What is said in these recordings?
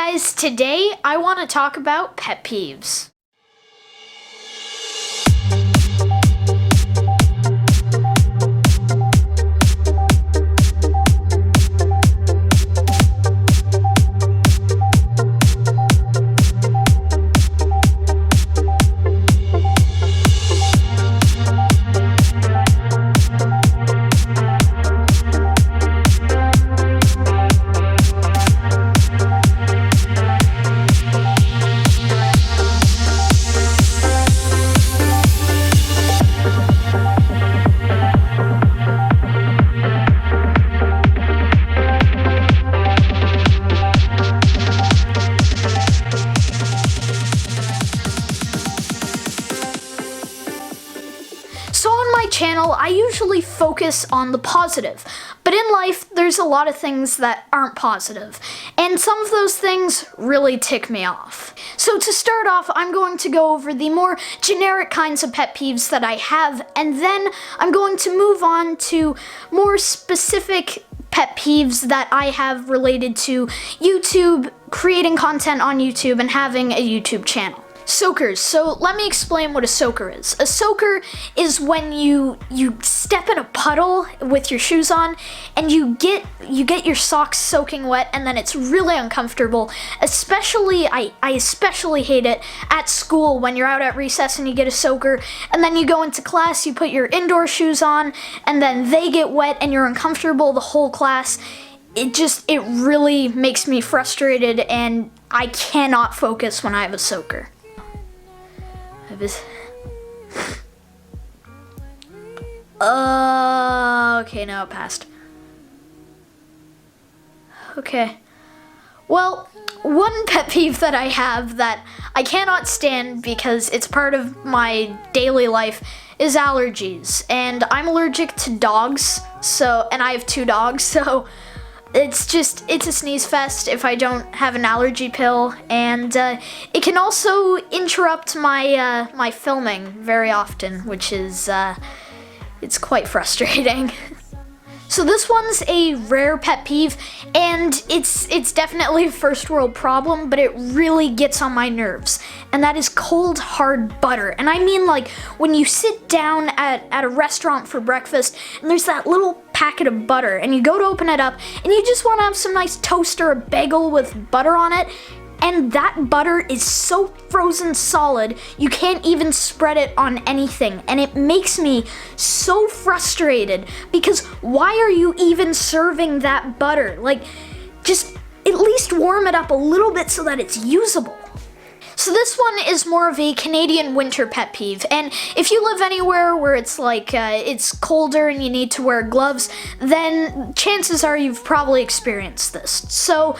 guys, today I want to talk about pet peeves. So on my channel, I usually focus on the positive, but in life, there's a lot of things that aren't positive, and some of those things really tick me off. So to start off, I'm going to go over the more generic kinds of pet peeves that I have, and then I'm going to move on to more specific pet peeves that I have related to YouTube, creating content on YouTube, and having a YouTube channel. Soakers. So let me explain what a soaker is. A soaker is when you step in a puddle with your shoes on and you get your socks soaking wet, and then it's really uncomfortable. Especially, I especially hate it at school when you're out at recess and you get a soaker, and then you go into class, you put your indoor shoes on, and then they get wet and you're uncomfortable the whole class. It really makes me frustrated, and I cannot focus when I have a soaker. Okay, now it passed. Okay. Well, one pet peeve that I have that I cannot stand because it's part of my daily life is allergies. And I'm allergic to dogs, and I have 2 dogs, so it's a sneeze fest if I don't have an allergy pill, and it can also interrupt my my filming very often, which is it's quite frustrating. So this one's a rare pet peeve, and it's definitely a first world problem, but it really gets on my nerves, and that is cold hard butter. And I mean, like, when you sit down at a restaurant for breakfast and there's that little packet of butter and you go to open it up and you just want to have some nice toast or a bagel with butter on it, and that butter is so frozen solid you can't even spread it on anything, and it makes me so frustrated because why are you even serving that butter? Like, just at least warm it up a little bit so that it's usable. So this one is more of a Canadian winter pet peeve, and if you live anywhere where it's like it's colder and you need to wear gloves, then chances are you've probably experienced this. So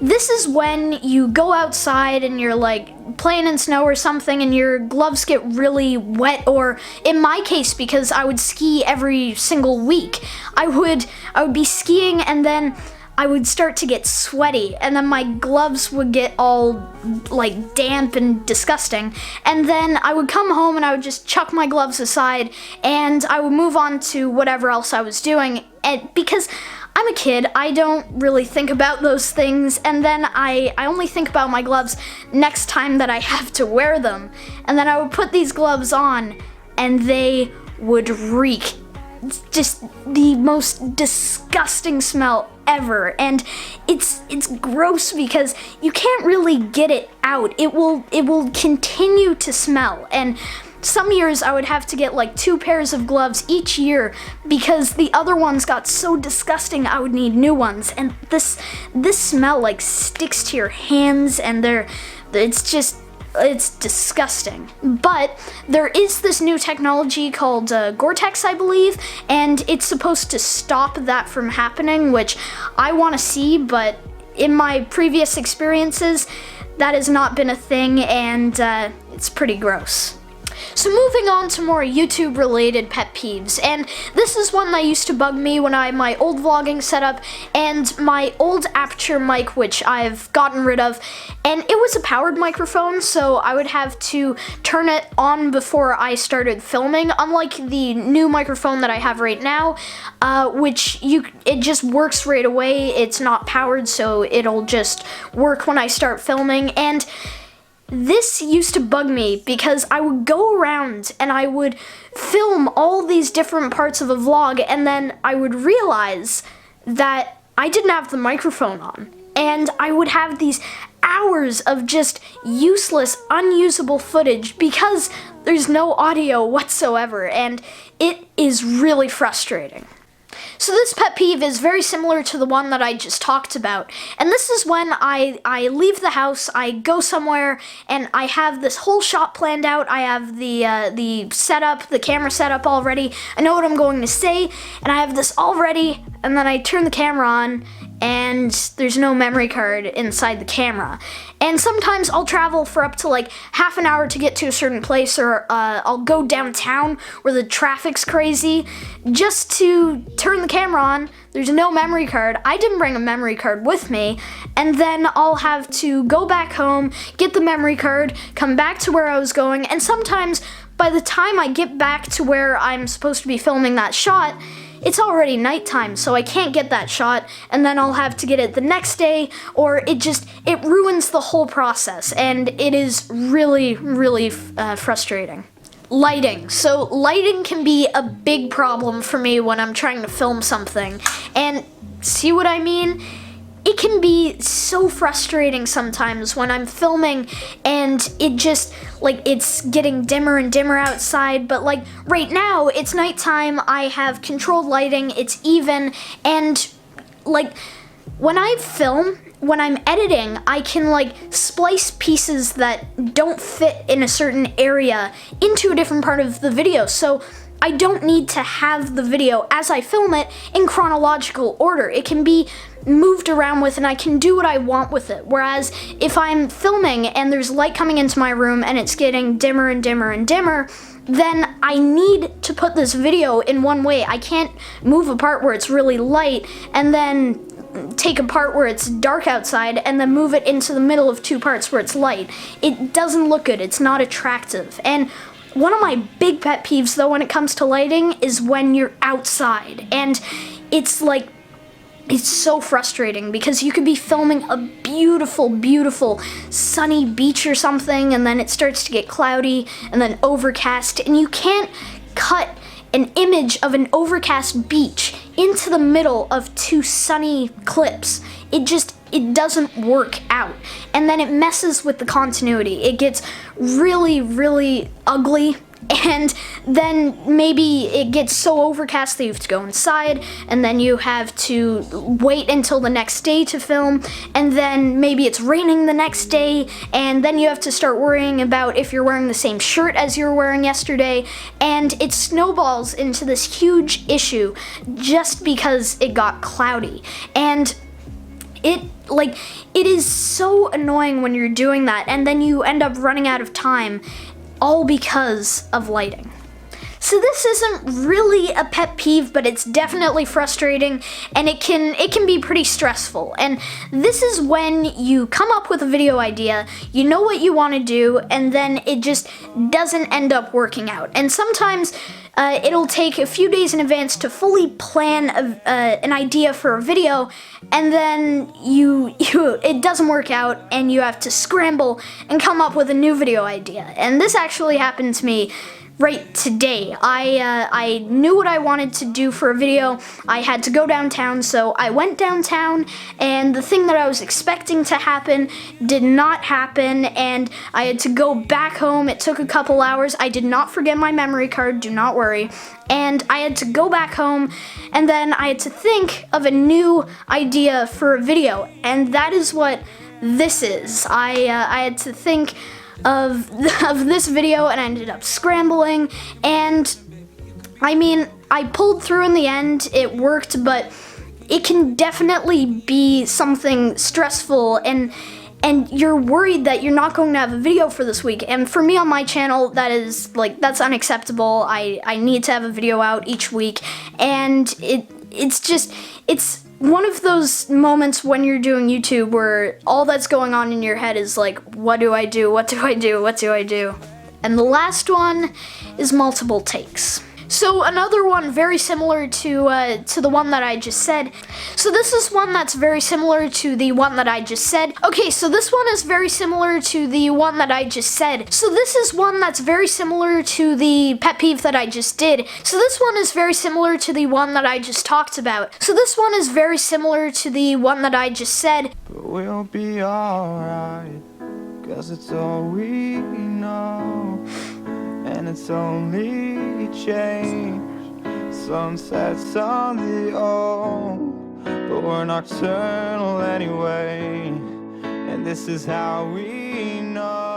this is when you go outside and you're like playing in snow or something and your gloves get really wet, or in my case, because I would ski every single week, I would be skiing and then I would start to get sweaty, and then my gloves would get all like damp and disgusting, and then I would come home and I would just chuck my gloves aside and I would move on to whatever else I was doing, and because I'm a kid, I don't really think about those things, and then I only think about my gloves next time that I have to wear them, and then I would put these gloves on and they would reek. It's just the most disgusting smell ever, and it's gross because you can't really get it out. It will continue to smell, and some years I would have to get like 2 pairs of gloves each year because the other ones got so disgusting I would need new ones, and this smell like sticks to your hands, and it's disgusting. But there is this new technology called Gore-Tex, I believe, and it's supposed to stop that from happening, which I want to see, but in my previous experiences, that has not been a thing, and it's pretty gross. So moving on to more YouTube related pet peeves, and this is one that used to bug me when I had my old vlogging setup and my old aperture mic, which I've gotten rid of, and it was a powered microphone, so I would have to turn it on before I started filming, unlike the new microphone that I have right now, it just works right away. It's not powered, so it'll just work when I start filming, and this used to bug me because I would go around and I would film all these different parts of a vlog, and then I would realize that I didn't have the microphone on. And I would have these hours of just useless, unusable footage because there's no audio whatsoever, and it is really frustrating. So this pet peeve is very similar to the one that I just talked about, and this is when I leave the house, I go somewhere, and I have this whole shot planned out. I have the setup, the camera setup already. I know what I'm going to say, and I have this all ready, and then I turn the camera on, and there's no memory card inside the camera. And sometimes I'll travel for up to like half an hour to get to a certain place, or I'll go downtown where the traffic's crazy just to turn the camera on. There's no memory card. I didn't bring a memory card with me, and then I'll have to go back home, get the memory card, come back to where I was going, and sometimes by the time I get back to where I'm supposed to be filming that shot, it's already nighttime, so I can't get that shot, and then I'll have to get it the next day, or it ruins the whole process, and it is really, really frustrating. Lighting. So lighting can be a big problem for me when I'm trying to film something, and see what I mean? It can be so frustrating sometimes when I'm filming and it just, like, it's getting dimmer and dimmer outside, but like right now it's nighttime, I have controlled lighting, it's even, and like when I film, when I'm editing, I can like splice pieces that don't fit in a certain area into a different part of the video, so I don't need to have the video as I film it in chronological order. It can be moved around with and I can do what I want with it. Whereas if I'm filming and there's light coming into my room and it's getting dimmer and dimmer and dimmer, then I need to put this video in one way. I can't move a part where it's really light and then take a part where it's dark outside and then move it into the middle of two parts where it's light. It doesn't look good. It's not attractive. And one of my big pet peeves though when it comes to lighting is when you're outside, and it's like, it's so frustrating because you could be filming a beautiful, beautiful sunny beach or something, and then it starts to get cloudy and then overcast, and you can't cut an image of an overcast beach into the middle of two sunny clips. It doesn't work out, and then it messes with the continuity. It gets really, really ugly, and then maybe it gets so overcast that you have to go inside, and then you have to wait until the next day to film, and then maybe it's raining the next day, and then you have to start worrying about if you're wearing the same shirt as you were wearing yesterday, and it snowballs into this huge issue just because it got cloudy. And it is so annoying when you're doing that, and then you end up running out of time, all because of lighting. So this isn't really a pet peeve, but it's definitely frustrating, and it can be pretty stressful. And this is when you come up with a video idea, you know what you want to do, and then it just doesn't end up working out. And sometimes it'll take a few days in advance to fully plan an idea for a video, and then it doesn't work out, and you have to scramble and come up with a new video idea. And this actually happened to me right today. I knew what I wanted to do for a video. I had to go downtown, so I went downtown, and the thing that I was expecting to happen did not happen, and I had to go back home. It took a couple hours. I did not forget my memory card, do not worry. And I had to go back home, and then I had to think of a new idea for a video, and that is what this is. I had to think of this video, and I ended up scrambling, and I mean, I pulled through in the end. It worked, but it can definitely be something stressful, and and you're worried that you're not going to have a video for this week. And for me on my channel, that's unacceptable. I need to have a video out each week, and it's one of those moments when you're doing YouTube where all that's going on in your head is like, what do I do? What do I do? What do I do? And the last one is multiple takes. So another one very similar to the one that I just said. So this is one that's very similar to the one that I just said. Okay, so this one is very similar to the one that I just said. So this is one that's very similar to the pet peeve that I just did. So this one is very similar to the one that I just talked about. So this one is very similar to the one that I just said. But we'll be alright, 'cause it's all we know. And it's only change. Sunsets on the own, but we're nocturnal anyway. And this is how we know.